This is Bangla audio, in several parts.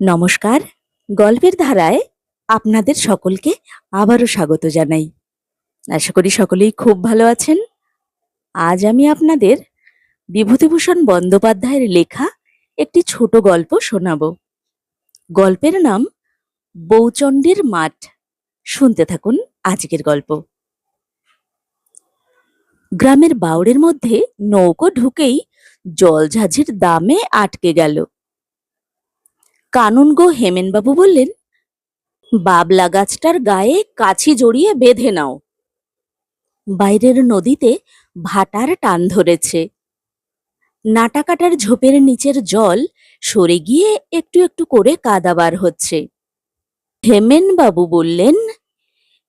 নমস্কার। গল্পের ধারায় আপনাদের সকলকে আবারও স্বাগত জানাই। আশা করি সকলেই খুব ভালো আছেন। আজ আমি আপনাদের বিভূতিভূষণ বন্দ্যোপাধ্যায়ের লেখা একটি ছোট গল্প শোনাব। গল্পের নাম বউচণ্ডীর মাঠ। শুনতে থাকুন আজকের গল্প। গ্রামের বাউড়ের মধ্যে নৌকো ঢুকেই জলঝাঝির দামে আটকে গেল। কানুন গো হেমেনবাবু বললেন, বাবলা গাছটার গায়ে কাছি জড়িয়ে বেঁধে নাও। বাইরের নদীতে ভাটার টান ধরেছে। নাটাকাটার ঝোপের নিচের জল সরে গিয়ে একটু একটু করে কাদা বার হচ্ছে। হেমেনবাবু বললেন,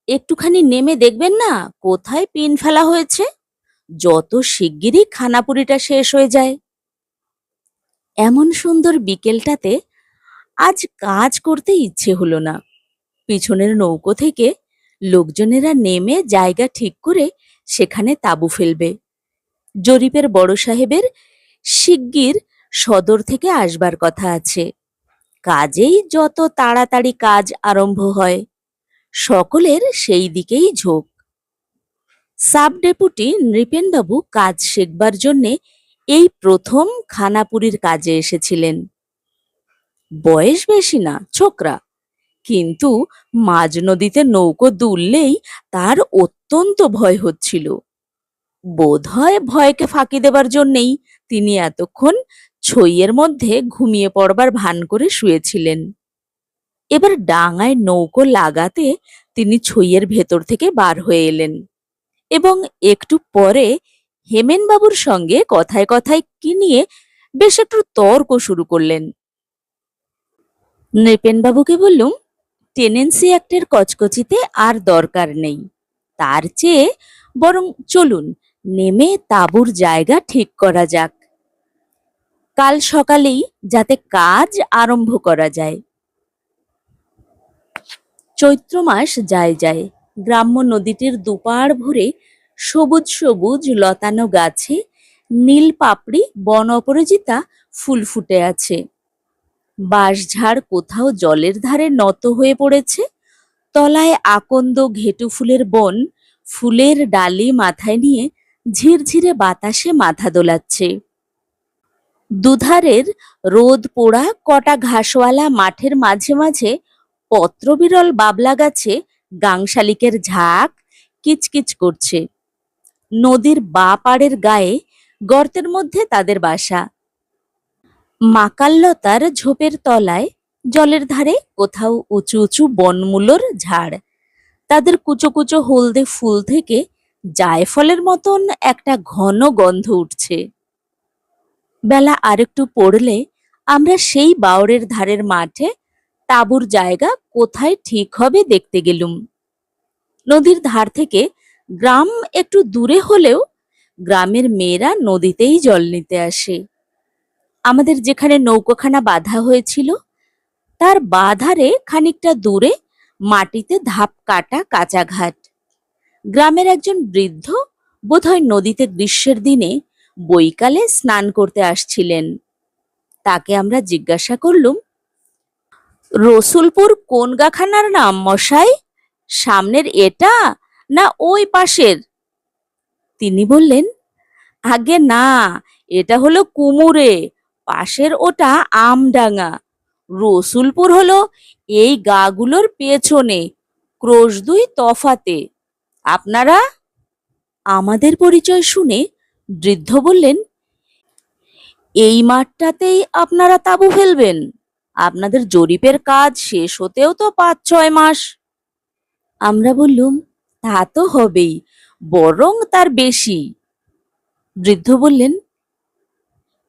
একটুখানি নেমে দেখবেন না কোথায় পিন ফেলা হয়েছে? যত শিগগিরই খানাপুরিটা শেষ হয়ে যায়। এমন সুন্দর বিকেলটাতে আজ কাজ করতে ইচ্ছে হলো না। পিছনের নৌকো থেকে লোকজনেরা নেমে জায়গা ঠিক করে সেখানে তাঁবু ফেলবে। জরিপের বড় সাহেবের শিগগির সদর থেকে আসবার কথা আছে। কাজেই যত তাড়াতাড়ি কাজ আরম্ভ হয়, সকলের সেই দিকেই ঝোঁক। সাব ডেপুটি নৃপেনবাবু কাজ শেখবার জন্যে এই প্রথম খানাপুরীর কাজে এসেছিলেন। বয়স বেশি না, ছোকরা, কিন্তু মাঝ নদীতে নৌকো দুললেই তার অত্যন্ত ভয় হচ্ছিল। বোধহয় ভয়কে ফাঁকি দেবার জন্যেই তিনি এতক্ষণ ছইয়ের মধ্যে ঘুমিয়ে পড়বার ভান করে শুয়েছিলেন। এবার ডাঙায় নৌকো লাগাতে তিনি ছইয়ের ভেতর থেকে বার হয়ে এলেন এবং একটু পরে হেমেনবাবুর সঙ্গে কথায় কথায় কি নিয়ে বেশ একটু তর্ক শুরু করলেন। নৃপেনবাবুকে বললুম, টেনেন্সি অ্যাক্টের কচকচিতে আর দরকার নেই। তার চেয়ে বরং চলুন নেমে তাঁবুর জায়গা ঠিক করা যাক। কাল সকালেই যাতে কাজ আরম্ভ করা যায়। চৈত্র মাস যায় যায়। গ্রাম্য নদীটির দুপাড় ভরে সবুজ সবুজ লতানো গাছে নীল পাপড়ি বন অপরাজিতা ফুল ফুটে আছে। বাঁশঝাড় কোথাও জলের ধারে নত হয়ে পড়েছে। তলায় আকন্দ ঘেটু ফুলের বন ফুলের ডালি মাথায় নিয়ে ঝিরঝিরে বাতাসে মাথা দোলাচ্ছে। দুধারের রোদ পোড়া কটা ঘাসওয়ালা মাঠের মাঝে মাঝে পত্রবিরল বাবলা গাছে গাংশালিকের ঝাঁক কিচকিচ করছে। নদীর বাঁ পাড়ের গায়ে গর্তের মধ্যে তাদের বাসা। মাকাল্লতার ঝোপের তলায় জলের ধারে কোথাও উঁচু উঁচু বনমূলোর ঝাড়। তাদের কুচো কুচো হলদে ফুল থেকে জায়ফলের মতন একটা ঘন গন্ধ উঠছে। বেলা আরেকটু পড়লে আমরা সেই বাওড়ের ধারের মাঠে তাঁবুর জায়গা কোথায় ঠিক হবে দেখতে গেলুম। নদীর ধার থেকে গ্রাম একটু দূরে হলেও গ্রামের মেয়েরা নদীতেই জল নিতে আসে। আমাদের যেখানে নৌকোখানা বাঁধা হয়েছিল তার বাঁ ধারে খানিকটা দূরে মাটিতে ধাপ কাটা কাঁচা ঘাট। গ্রামের একজন বৃদ্ধ বোধহয় নদীতে গ্রীষ্মের দিনে বৈকালে স্নান করতে আসছিলেন। তাকে আমরা জিজ্ঞাসা করলুম, রসুলপুর কোন গাখানার নাম মশাই? সামনের এটা না ওই পাশের? তিনি বললেন, আগে না, এটা হলো কুমুরে, পাশের ওটা আমডাঙ্গা। রসুলপুর হলো এই গাগুলোর পেছনে, ক্রোশ দুই তফাতে। আপনারা? আমাদের পরিচয় শুনে বৃদ্ধ বললেন, এই মাঠটাতেই আপনারা তাঁবু ফেলবেন? আপনাদের জরিপের কাজ শেষ হতেও তো ৫-৬ মাস। আমরা বললুম, তা তো হবেই, বরং তার বেশি। বৃদ্ধ বললেন,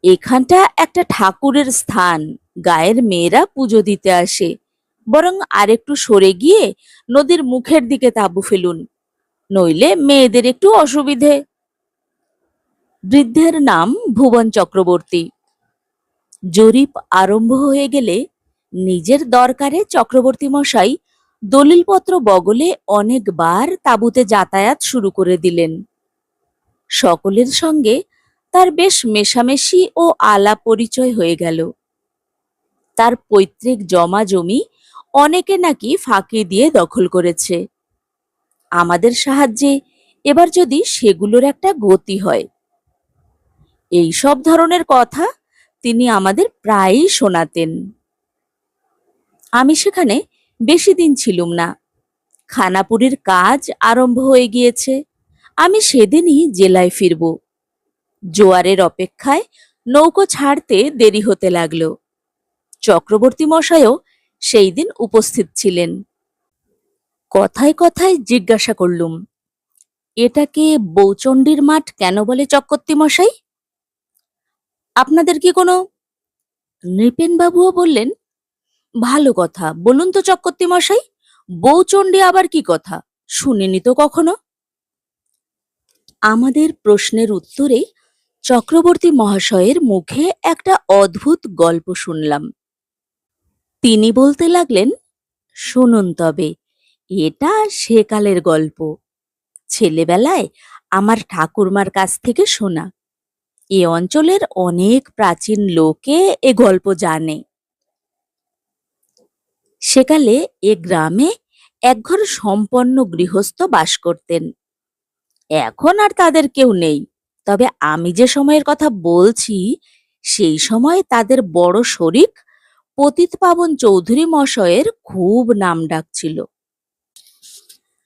এখানটা একটা ঠাকুরের স্থান, গায়ের মেয়েরা পুজো দিতে আসে। বরং আরেকটু সরে গিয়ে নদীর মুখের দিকে তাঁবু ফেলুন, নইলে মেয়েদের একটু অসুবিধে। বৃদ্ধের নাম ভুবন চক্রবর্তী। জরিপ আরম্ভ হয়ে গেলে নিজের দরকারে চক্রবর্তী মশাই দলিলপত্র বগলে অনেকবার তাঁবুতে যাতায়াত শুরু করে দিলেন। সকলের সঙ্গে তার বেশ মেশামেশি ও আলাপ পরিচয় হয়ে গেল। তার পৈতৃক জমা জমি অনেকে নাকি ফাঁকি দিয়ে দখল করেছে। আমাদের সাহায্যে এবার যদি সেগুলোর একটা গতি হয়। এই সব ধরনের কথা তিনি আমাদের প্রায়ই শোনাতেন। আমি সেখানে বেশি দিন ছিলুম না। খানাপুরীর কাজ আরম্ভ হয়ে গিয়েছে। আমি সেদিনই জেলায় ফিরব। জোয়ারের অপেক্ষায় নৌকো ছাড়তে দেরি হতে লাগলো। চক্রবর্তী মশাইও সেই দিন উপস্থিত ছিলেন। কথায় কথায় জিজ্ঞাসা করলুম, এটাকে বৌচণ্ডীর মাঠ কেন বলে চক্রবর্তী মশাই? আপনাদের কি কোনো? নৃপেনবাবুও বললেন, ভালো কথা, বলুন তো চক্রবর্তী মশাই, বৌচণ্ডী আবার কি কথা? শুনিনি তো কখনো। আমাদের প্রশ্নের উত্তরে চক্রবর্তী মহাশয়ের মুখে একটা অদ্ভুত গল্প শুনলাম। তিনি বলতে লাগলেন, শুনুন তবে, এটা সেকালের গল্প। ছেলেবেলায় আমার ঠাকুরমার কাছ থেকে শোনা। এ অঞ্চলের অনেক প্রাচীন লোকে এ গল্প জানে। সেকালে এ গ্রামে একঘর সম্পন্ন গৃহস্থ বাস করতেন। এখন আর তাদের কেউ নেই। তবে আমি যে সময়ের কথা বলছি, সেই সময় তাদের বড় শরিক পতিতপাবন চৌধুরী মশায়ের খুব নামডাক ছিল।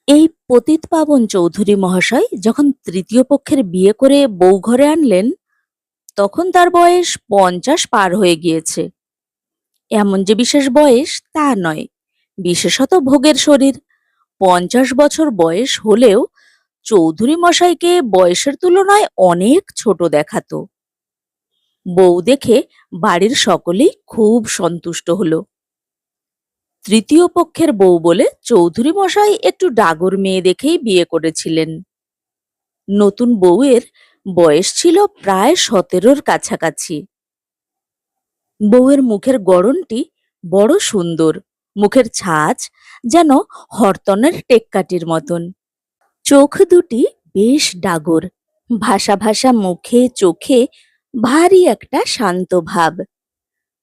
এই পতিতপাবন চৌধুরী মহাশয় যখন তৃতীয় পক্ষের বিয়ে করে বউ ঘরে আনলেন, তখন তার বয়স 50 পার হয়ে গিয়েছে। এমন যে বিশেষ বয়স তা নয়, বিশেষত ভোগের শরীর। 50 বছর বয়স হলেও চৌধুরী মশাইকে বয়সের তুলনায় অনেক ছোট দেখাতো। বউ দেখে বাড়ির সকলেই খুব সন্তুষ্ট হলো। তৃতীয় পক্ষের বউ বলে চৌধুরী মশাই একটু ডাগর মেয়ে দেখেই বিয়ে করেছিলেন। নতুন বউয়ের বয়স ছিল প্রায় 17-র কাছাকাছি। বউয়ের মুখের গড়নটি বড় সুন্দর, মুখের ছাঁচ যেন হরতনের টেক্কাটির মতন। চোখ দুটি বেশ ডাগর, ভাসা ভাসা মুখে চোখে ভারী একটা শান্ত ভাব।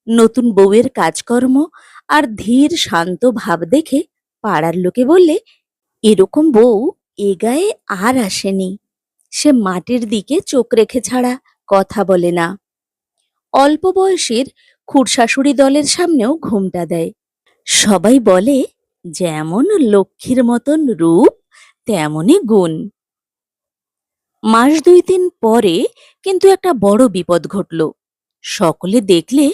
নতুন বউয়ের কাজকর্ম আর ধীর শান্ত ভাব দেখে পাড়ার লোকে বললে, এরকম বউ এ গায়ে আর আসেনি। সে মাটির দিকে চোখ রেখে ছাড়া কথা বলে না। অল্প বয়সের খুড়শাশুড়ি দলের সামনেও ঘোমটা দেয়। সবাই বলে, যেমন লক্ষ্মীর মতন রূপ তেমনই গুণ। মাস 2-3 পরে কিন্তু একটা বড় বিপদ ঘটল। সকলে দেখলে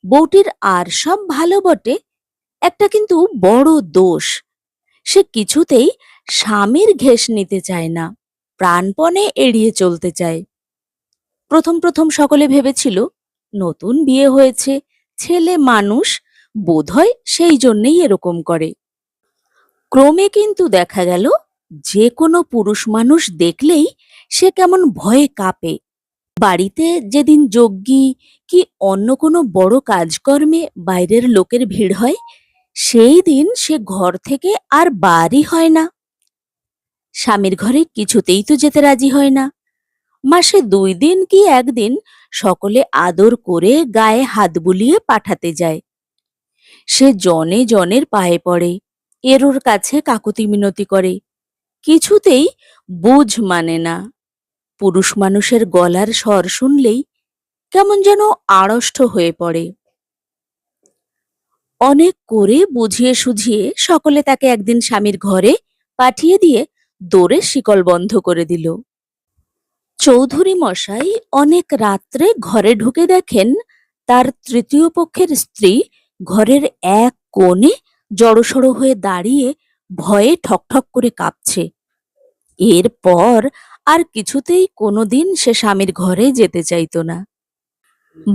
বউটির আর সব ভালো বটে, একটা কিন্তু বড় দোষ। সে কিছুতেই স্বামীর ঘেঁস নিতে চায় না, প্রাণপণে এড়িয়ে চলতে চায়। প্রথম প্রথম সকলে ভেবেছিল নতুন বিয়ে হয়েছে, ছেলে মানুষ, বোধহয় সেই জন্যেই এরকম করে। ক্রমে কিন্তু দেখা গেল যে কোনো পুরুষ মানুষ দেখলেই সে কেমন ভয়ে কাঁপে। বাড়িতে যেদিন যজ্ঞী কি অন্য কোনো বড় কাজকর্মে বাইরের লোকের ভিড় হয়, সেই দিন সে ঘর থেকে আর বারই হয় না। স্বামীর ঘরে কিছুতেই তো যেতে রাজি হয় না। মাসে 2 দিন কি 1 দিন সকলে আদর করে গায়ে হাত বুলিয়ে পাঠাতে যায়। সে জনে জনের পায়ে পড়ে, এরোর কাছে কাকুতি মিনতি করে, কিছুতেই বুঝ মানে না। পুরুষ মানুষের গলার স্বর শুনলেই কেমন যেন আড়ষ্ট হয়ে পড়ে। অনেক করে বুঝিয়ে সুঝিয়ে সকলে তাকে একদিন স্বামীর ঘরে পাঠিয়ে দিয়ে দোরে শিকল বন্ধ করে দিল। চৌধুরী মশাই অনেক রাত্রে ঘরে ঢুকে দেখেন তার তৃতীয় পক্ষের স্ত্রী ঘরের এক কোণে জড়সড় হয়ে দাঁড়িয়ে ভয়ে ঠকঠক করে কাঁপছে। এরপর আর কিছুতেই কোনোদিন সে স্বামীর ঘরে যেতে চাইত না।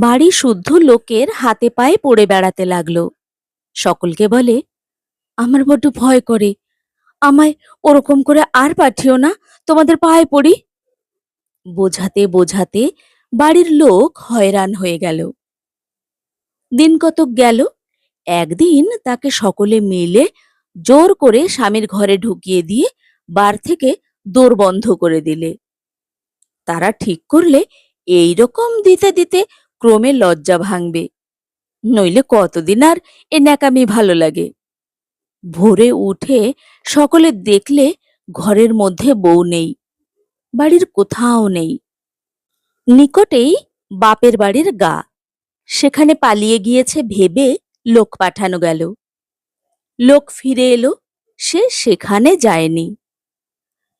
বাড়ি শুদ্ধ লোকের হাতে পায়ে পড়ে বেড়াতে লাগলো। সকলকে বলে, আমার বড্ড ভয় করে, আমায় ওরকম করে আর পাঠিও না, তোমাদের পায়ে পড়ি। বোঝাতে বোঝাতে বাড়ির লোক হয়রান হয়ে গেল। দিন কতক গেল, একদিন তাকে সকলে মিলে জোর করে স্বামীর ঘরে ঢুকিয়ে দিয়ে বার থেকে দোর বন্ধ করে দিলে। তারা ঠিক করলে এই রকম দিতে দিতে ক্রমে লজ্জা ভাঙবে। নইলে কতদিন আর এ ন্যাকামি ভালো লাগে। ভোরে উঠে সকলে দেখলে ঘরের মধ্যে বউ নেই, বাড়ির কোথাও নেই। নিকটেই বাপের বাড়ির গা, সেখানে পালিয়ে গিয়েছে ভেবে লোক পাঠানো গেল। লোক ফিরে এলো, সে সেখানে যায়নি।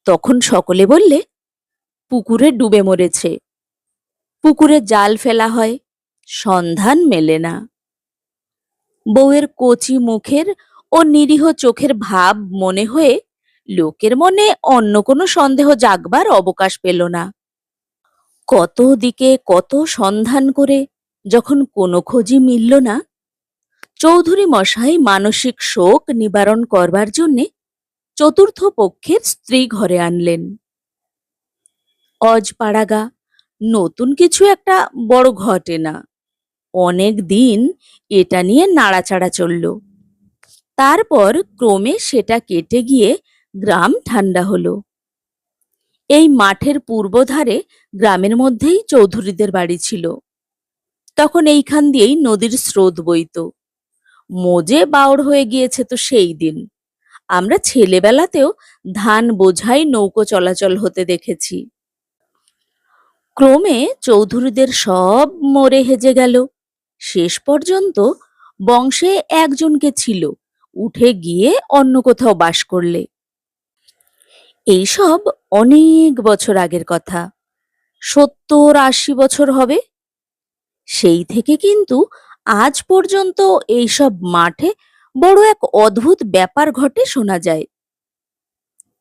তখন সকলে বললে পুকুরে ডুবে মরেছে। পুকুরে জাল ফেলা হয়, সন্ধান মেলে না। বউয়ের কচি মুখের ও নিরীহ চোখের ভাব মনে হয়ে লোকের মনে অন্য কোনো সন্দেহ জাগবার অবকাশ পেল না। কত দিকে কত সন্ধান করে যখন কোনো খোঁজই মিলল না, চৌধুরী মশাই মানসিক শোক নিবারণ করবার জন্যে চতুর্থ পক্ষের স্ত্রী ঘরে আনলেন। অজপাড়াগা, নতুন কিছু একটা বড় ঘটে না। অনেক দিন এটা নিয়ে নাড়াচাড়া চলল। তারপর ক্রমে সেটা কেটে গিয়ে গ্রাম ঠান্ডা হলো। এই মাঠের পূর্বধারে গ্রামের মধ্যেই চৌধুরীদের বাড়ি ছিল। তখন এইখান দিয়েই নদীর স্রোত বইত। মোজে বাওড় হয়ে গিয়েছে তো সেই দিন। আমরা ছেলেবেলাতেও ধান বোঝাই নৌকো চলাচল হতে দেখেছি। ক্রমে চৌধুরীদের সব মরে হেজে গেল। শেষ পর্যন্ত বংশে একজনকে ছিল, উঠে গিয়ে অন্য কোথাও বাস করলে। এইসব অনেক বছর আগের কথা, 70-80 বছর হবে। সেই থেকে কিন্তু আজ পর্যন্ত এইসব মাঠে বড় এক অদ্ভুত ব্যাপার ঘটে শোনা যায়।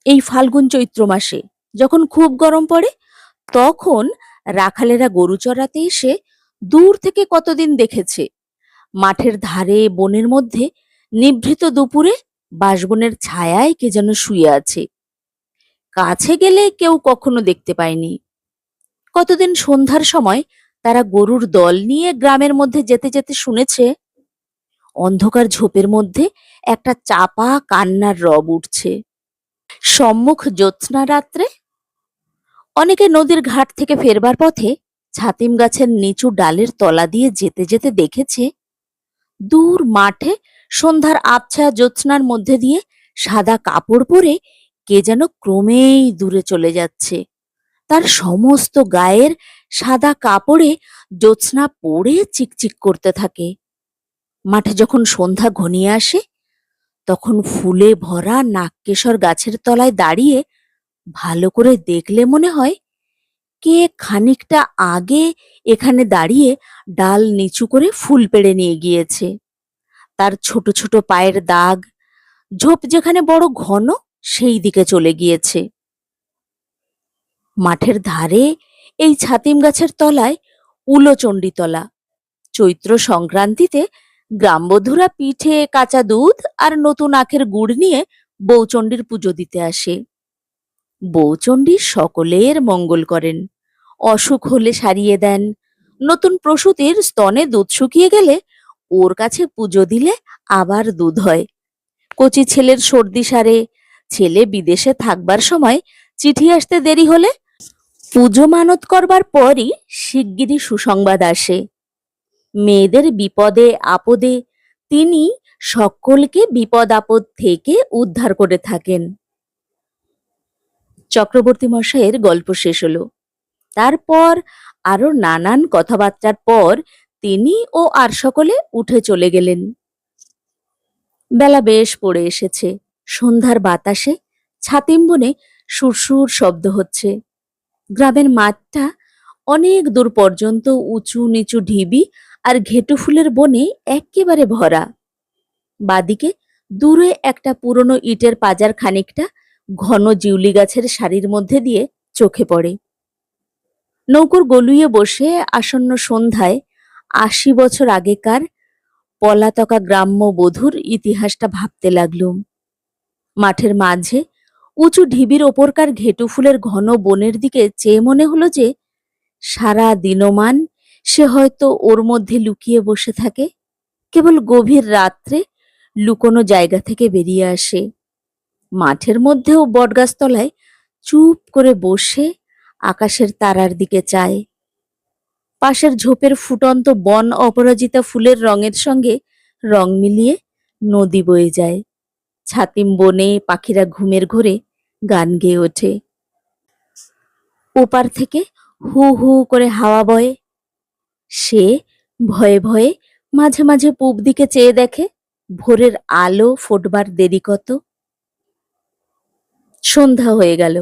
এই ফাল্গুন চৈত্র মাসে যখন খুব গরম পড়ে, তখন রাখালেরা গরু চড়াতে এসে দূর থেকে কতদিন দেখেছে মাঠের ধারে বনের মধ্যে নিভৃত দুপুরে বাঁশবনের ছায়ায় কে যেন শুয়ে আছে। কাছে গেলে কেউ কখনো দেখতে পায়নি। কতদিন সন্ধ্যার সময় তারা গরুর দল নিয়ে গ্রামের মধ্যে যেতে যেতে শুনেছে অন্ধকার ঝোপের মধ্যে একটা চাপা কান্নার রব উঠছে। সম্মুখ জ্যোৎস্না রাত্রে অনেকে নদীর ঘাট থেকে ফেরবার পথে ছাতিম গাছের নিচু ডালের তলা দিয়ে যেতে যেতে দেখেছে দূর মাঠে সন্ধ্যার আবছা জ্যোৎস্নার মধ্যে দিয়ে সাদা কাপড় পরে কে যেন ক্রমেই দূরে চলে যাচ্ছে। তার সমস্ত গায়ের সাদা কাপড়ে জ্যোৎস্না পড়ে চিকচিক করতে থাকে। মাঠে যখন সন্ধ্যা ঘনিয়ে আসে, তখন ফুলে ভরা নাগকেশর গাছের তলায় দাঁড়িয়ে ভালো করে দেখলে মনে হয় কে খানিকটা আগে এখানে দাঁড়িয়ে ডাল নিচু করে ফুল পেড়ে নিয়ে গিয়েছে। তার ছোট ছোট পায়ের দাগ ঝোপ যেখানে বড় ঘন সেই দিকে চলে গিয়েছে। মাঠের ধারে এই ছাতিম গাছের তলায় উলোচণ্ডীতলা। চৈত্র সংক্রান্তিতে গ্রামবধূরা পিঠে কাঁচা দুধ আর নতুন আখের গুড় নিয়ে বৌচণ্ডীর পুজো দিতে আসে। বৌচণ্ডী সকলের মঙ্গল করেন, অসুখ হলে সারিয়ে দেন। নতুন প্রসূতির স্তনে দুধ শুকিয়ে গেলে ওর কাছে পুজো দিলে আবার দুধ হয়। কচি ছেলের সর্দি সারে, ছেলে বিদেশে থাকবার সময় চিঠি আসতে দেরি হলে পুজো মানত করবার পরই শিগগিরই সুসংবাদ আসে। মেয়েদের বিপদে আপদে তিনি সকলকে বিপদ আপদ থেকে উদ্ধার করে থাকেন। চক্রবর্তী মশাইয়ের গল্প শেষ হলো। তারপর আরো নানান কথাবার্তার পর তিনি ও আর সকলে উঠে চলে গেলেন। বেলা বেশ পড়ে এসেছে। সন্ধ্যার বাতাসে ছাতিম বনে সুরসুর শব্দ হচ্ছে। গ্রামের মাঠটা অনেক দূর পর্যন্ত উঁচু নিচু ঢিবি আর ঘেটু ফুলের বনে একেবারে ভরা। বাদিকে দূরে একটা পুরনো ইটের পাজার খানিকটা ঘন জিউলি গাছের সারির মধ্যে দিয়ে চোখে পড়ে। নৌকোর গলুইয়ে বসে আসন্ন সন্ধ্যায় 80 বছর আগেকার পলাতকা গ্রাম্য বধূর ইতিহাসটা ভাবতে লাগলুম। মাঠের মাঝে উঁচু ঢিবির ওপরকার ঘেটু ফুলের ঘন বনের দিকে চেয়ে মনে হলো যে সারা দিনমান সে হয়তো ওর মধ্যে লুকিয়ে বসে থাকে। কেবল গভীর রাত্রে লুকোনো জায়গা থেকে বেরিয়ে আসে। মাঠের মধ্যেও বটগাছতলায় চুপ করে বসে আকাশের তারার দিকে চায়। পাশের ঝোপের ফুটন্ত বন অপরাজিতা ফুলের রঙের সঙ্গে রং মিলিয়ে নদী বয়ে যায়। ছাতিম বনে পাখিরা ঘুমের ঘোরে গান গেয়ে ওঠে। ওপার থেকে হু হু করে হাওয়া বয়। সে ভয়ে ভয়ে মাঝে মাঝে পূব দিকে চেয়ে দেখে ভোরের আলো ফোটবার দেরি কত। সন্ধ্যা হয়ে গেল,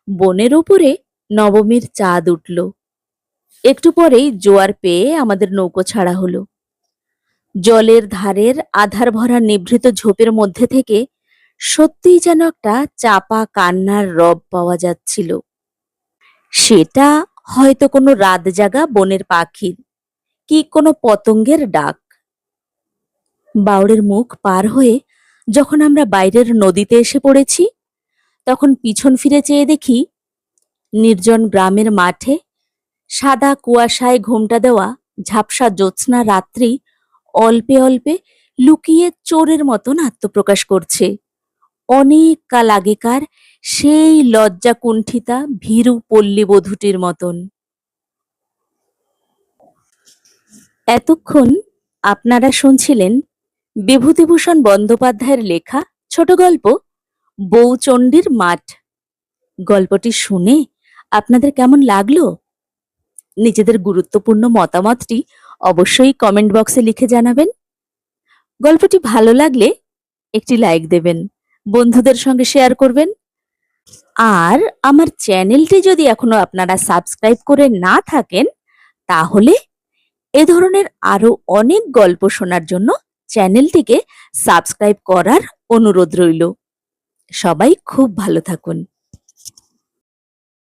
বনের উপরে নবমীর চাঁদ উঠল। একটু পরেই জোয়ার পেয়ে আমাদের নৌকো ছাড়া হলো। জলের ধারের আধার ভরা নিভৃত ঝোপের মধ্যে থেকে সত্যিই যেন একটা চাপা কান্নার রব পাওয়া যাচ্ছিল। সেটা হয়তো কোনো রাত জাগা বনের পাখির, কি কোনো পতঙ্গের ডাক। বাউড়ের মুখ পার হয়ে যখন আমরা বাইরের নদীতে এসে পড়েছি, তখন পিছন ফিরে চেয়ে দেখি নির্জন গ্রামের মাঠে সাদা কুয়াশায় ঘোমটা দেওয়া ঝাপসা জ্যোৎস্না রাত্রি অল্পে অল্পে লুকিয়ে চোরের মতন আত্মপ্রকাশ করছে। অনেক কাল আগেকার সেই লজ্জা কুণ্ঠিতা ভীরু পল্লীবধূটির মতন। এতক্ষণ আপনারা শুনছিলেন বিভূতিভূষণ বন্দ্যোপাধ্যায়ের লেখা ছোট গল্প বউচণ্ডীর মাঠ। গল্পটি শুনে আপনাদের কেমন লাগলো? নিজেদের গুরুত্বপূর্ণ মতামতটি অবশ্যই কমেন্ট বক্সে লিখে জানাবেন। গল্পটি ভালো লাগলে একটি লাইক দেবেন, বন্ধুদের সঙ্গে শেয়ার করবেন। আর আমার চ্যানেলটি যদি এখনো আপনারা সাবস্ক্রাইব করে না থাকেন, তাহলে এ ধরনের আরো অনেক গল্প শোনার জন্য চ্যানেলটিকে সাবস্ক্রাইব করার অনুরোধ রইল। সবাই খুব ভালো থাকুন।